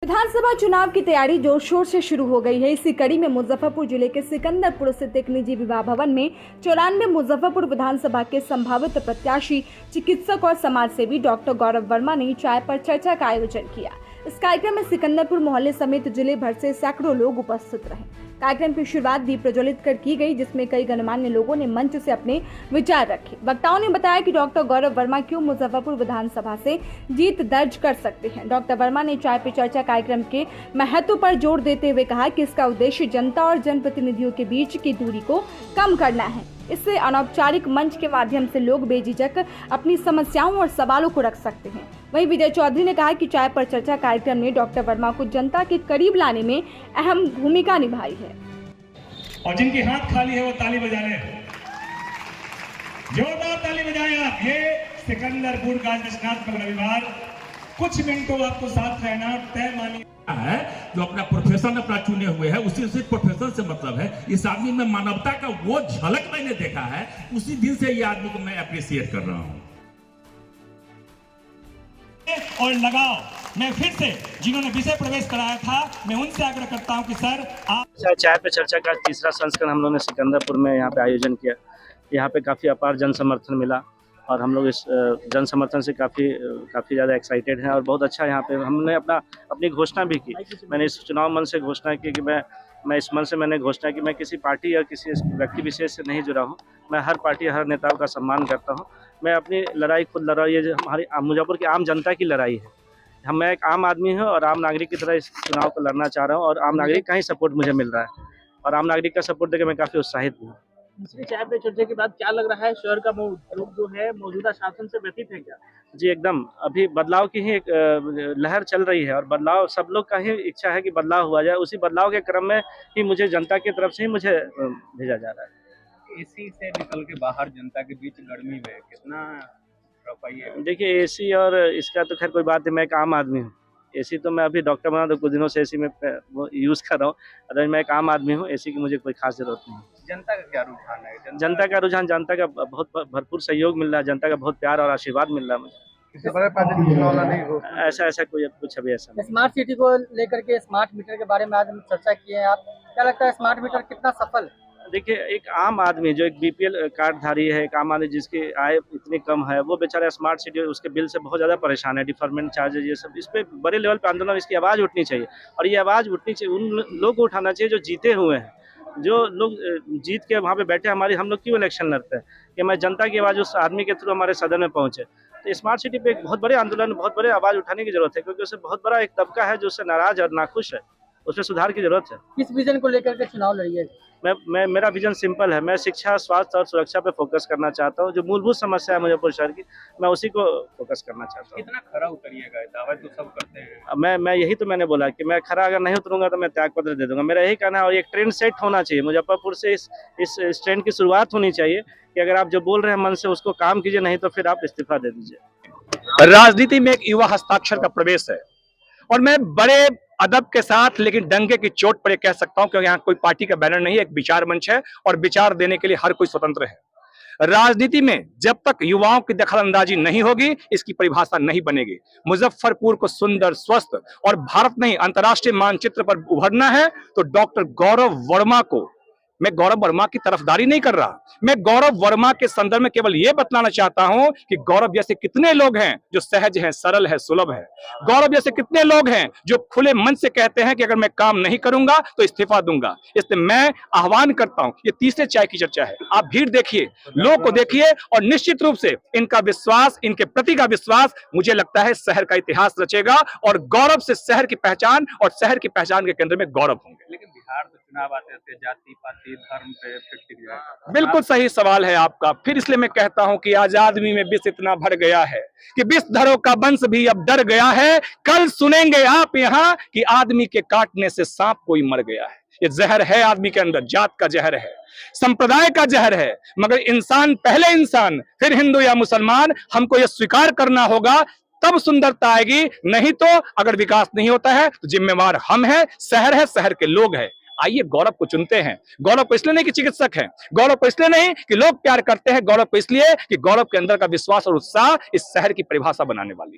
विधानसभा चुनाव की तैयारी जोर शोर से शुरू हो गई है। इसी कड़ी में मुजफ्फरपुर जिले के सिकंदरपुर स्थित एक निजी विवाह भवन में 94 मुजफ्फरपुर विधानसभा के संभावित प्रत्याशी, चिकित्सक और समाजसेवी डॉक्टर गौरव वर्मा ने चाय पर चर्चा का आयोजन किया। इस कार्यक्रम में सिकंदरपुर मोहल्ले समेत जिले भर से सैकड़ों लोग उपस्थित रहे। कार्यक्रम की शुरुआत दीप प्रज्वलित कर की गई, जिसमें कई गणमान्य लोगों ने मंच से अपने विचार रखे। वक्ताओं ने बताया कि डॉक्टर गौरव वर्मा क्यों मुजफ्फरपुर विधानसभा से जीत दर्ज कर सकते हैं। डॉक्टर वर्मा ने चाय पे चर्चा कार्यक्रम के महत्व पर जोर देते हुए कहा कि इसका उद्देश्य जनता और जनप्रतिनिधियों के बीच की दूरी को कम करना है। इससे अनौपचारिक मंच के माध्यम से लोग बेझिझक अपनी समस्याओं और सवालों को रख सकते हैं। वहीं विजय चौधरी ने कहा कि चाय पर चर्चा कार्यक्रम ने डॉक्टर वर्मा को जनता के करीब लाने में अहम भूमिका निभाई है। और जिनके हाथ खाली है वो ताली बजा ले, जोरदार ताली बजाएं आप। ये सिकंदरपुर का रचनात्मक रविवार, कुछ मिनटों आपको साथ रहना तय मानी है। जो अपना प्रोफेशन अपना चुने हुए है, उसी से प्रोफेशन से मतलब है। इस आदमी में मानवता का वो झलक मैंने देखा है, उसी दिन से ये आदमी को मैं अप्रिशिएट कर रहा हूं। और लगाओ, मैं फिर से जिन्होंने विषय प्रवेश कराया था, मैं उनसे आग्रह करता हूं कि सर आप चाय पे चर्चा का तीसरा संस्करण हम लोगों ने सिकंदरपुर में यहाँ पे आयोजन किया। यहाँ पे काफ़ी अपार जन समर्थन मिला और हम लोग इस जन समर्थन से काफ़ी ज़्यादा एक्साइटेड हैं और बहुत अच्छा यहाँ पे हमने अपनी घोषणा भी की। मैंने इस चुनाव मंच से घोषणा की कि मैं इस मंच से मैंने घोषणा की मैं किसी पार्टी या किसी व्यक्ति विशेष से नहीं जुड़ा हूँ। मैं हर पार्टी हर नेताओं का सम्मान करता हूँ। मैं अपनी लड़ाई खुद लड़ा, ये जो हमारी मुजफ्फरपुर की आम जनता की लड़ाई है। मैं एक आम आदमी हूँ और आम नागरिक की तरह इस चुनाव को लड़ना चाह रहा हूँ और आम नागरिक का ही सपोर्ट मुझे मिल रहा है और आम नागरिक का सपोर्ट देकर मैं काफ़ी उत्साहित हूँ। चाय पे चर्चा के बाद क्या लग रहा है, शहर का लोग जो है मौजूदा शासन से व्यथित है क्या? जी एकदम, अभी बदलाव की ही एक लहर चल रही है और बदलाव सब लोग का ही इच्छा है कि बदलाव हुआ जाए। उसी बदलाव के क्रम में ही मुझे जनता की तरफ से ही मुझे भेजा जा रहा है। एसी से निकल के बाहर जनता के बीच गर्मी में कितना रफाई? देखिए एसी और इसका तो खैर कोई बात नहीं, मैं एक आम आदमी हूँ। एसी तो मैं अभी डॉक्टर बना तो कुछ दिनों से एसी में यूज़ कर रहा हूँ, अगर मैं एक आम आदमी हूँ, एसी की मुझे कोई खास जरूरत नहीं। जनता का क्या रुझान है? जनता का रुझान, जनता का बहुत भरपूर सहयोग मिल रहा है, जनता का बहुत प्यार और आशीर्वाद मिल रहा है मुझे। ऐसा कोई कुछ अभी ऐसा नहीं। स्मार्ट सिटी को लेकर के स्मार्ट मीटर के बारे में आज हम चर्चा किए हैं। आप क्या लगता है स्मार्ट मीटर कितना सफल? देखिए एक आम आदमी जो एक बीपीएल कार्डधारी है, एक आम आदमी जिसकी आय इतनी कम है, वो बेचारा स्मार्ट सिटी उसके बिल से बहुत ज़्यादा परेशान है। डिफरमेंट चार्जेज ये सब, इस पे बड़े लेवल पे आंदोलन, इसकी आवाज़ उठनी चाहिए और ये आवाज़ उठनी चाहिए उन लोगों को उठाना चाहिए जो जीते हुए हैं। जो लोग जीत के वहाँ पे बैठे, हम लोग क्यों इलेक्शन लड़ते हैं कि मैं जनता की आवाज़ उस आदमी के थ्रू हमारे सदन में पहुँचे। तो स्मार्ट सिटी पे एक बहुत बड़े आंदोलन, बहुत बड़े आवाज़ उठाने की जरूरत है, क्योंकि उससे बहुत बड़ा एक तबका है जो उससे नाराज और नाखुश है, उसमें सुधार की जरूरत है। किस विजन को लेकर के चुनाव लड़िए? मेरा विजन सिंपल है। मैं शिक्षा, स्वास्थ्य और सुरक्षा पे फोकस करना चाहता हूँ। जो मूलभूत समस्या है मुजफ्फरपुर शहर की, मैं उसी को फोकस करना चाहता हूँ। कितना खरा उतरिएगा? दावा तो सब करते हैं। मैं यही तो मैंने बोला कि मैं खरा अगर नहीं उतरूंगा तो मैं त्याग पत्र दे दूंगा। मेरा यही कहना है और एक ट्रेंड सेट होना चाहिए मुजफ्फरपुर से। इस ट्रेंड की शुरुआत होनी चाहिए कि अगर आप जो बोल रहे हैं मन से उसको काम कीजिए, नहीं तो फिर आप इस्तीफा दे दीजिए। राजनीति में एक युवा हस्ताक्षर का प्रवेश है और मैं बड़े अदब के साथ लेकिन डंके की चोट पर कह सकता हूं, क्योंकि यहाँ कोई पार्टी का बैनर नहीं है, एक विचार मंच है और विचार देने के लिए हर कोई स्वतंत्र है। राजनीति में जब तक युवाओं की दखलंदाजी नहीं होगी, इसकी परिभाषा नहीं बनेगी। मुजफ्फरपुर को सुंदर, स्वस्थ और भारत नहीं अंतर्राष्ट्रीय मानचित्र पर उभरना है तो डॉक्टर गौरव वर्मा को, मैं गौरव वर्मा की तरफदारी नहीं कर रहा, मैं गौरव वर्मा के संदर्भ में केवल यह बतलाना चाहता हूं कि गौरव जैसे कितने लोग हैं जो सहज हैं, सरल है, सुलभ है। गौरव जैसे कितने लोग हैं जो खुले मन से कहते हैं कि अगर मैं काम नहीं करूंगा तो इस्तीफा दूंगा। इसलिए मैं आह्वान करता हूं, ये तीसरे चाय की चर्चा है, आप भीड़ देखिए, लोग को देखिए और निश्चित रूप से इनका विश्वास, इनके प्रति का विश्वास, मुझे लगता है शहर का इतिहास रचेगा और गौरव से शहर की पहचान और शहर की पहचान के केंद्र में गौरव होंगे। लेकिन बिहार तो चुनाव आते थे जाति पाति धर्म पे टिक जाए। बिल्कुल सही सवाल है आपका। फिर इसलिए मैं कहता हूं कि आज आदमी में विष इतना भर गया है कि विषधरों का वंश भी अब डर गया है। कल सुनेंगे आप यहाँ कि आदमी के काटने से सांप कोई मर गया है। ये जहर है आदमी के अंदर, जात का जहर है, संप्रदाय का जहर है, मगर इंसान पहले इंसान, फिर हिंदू या मुसलमान। हमको ये स्वीकार करना होगा, तब सुंदरता आएगी। नहीं तो अगर विकास नहीं होता है तो जिम्मेवार हम हैं, शहर है, शहर के लोग हैं। आइए गौरव को चुनते हैं। गौरव को इसलिए नहीं कि चिकित्सक हैं, गौरव को इसलिए नहीं कि लोग प्यार करते हैं, गौरव को इसलिए कि गौरव के अंदर का विश्वास और उत्साह इस शहर की परिभाषा बनाने वाली है।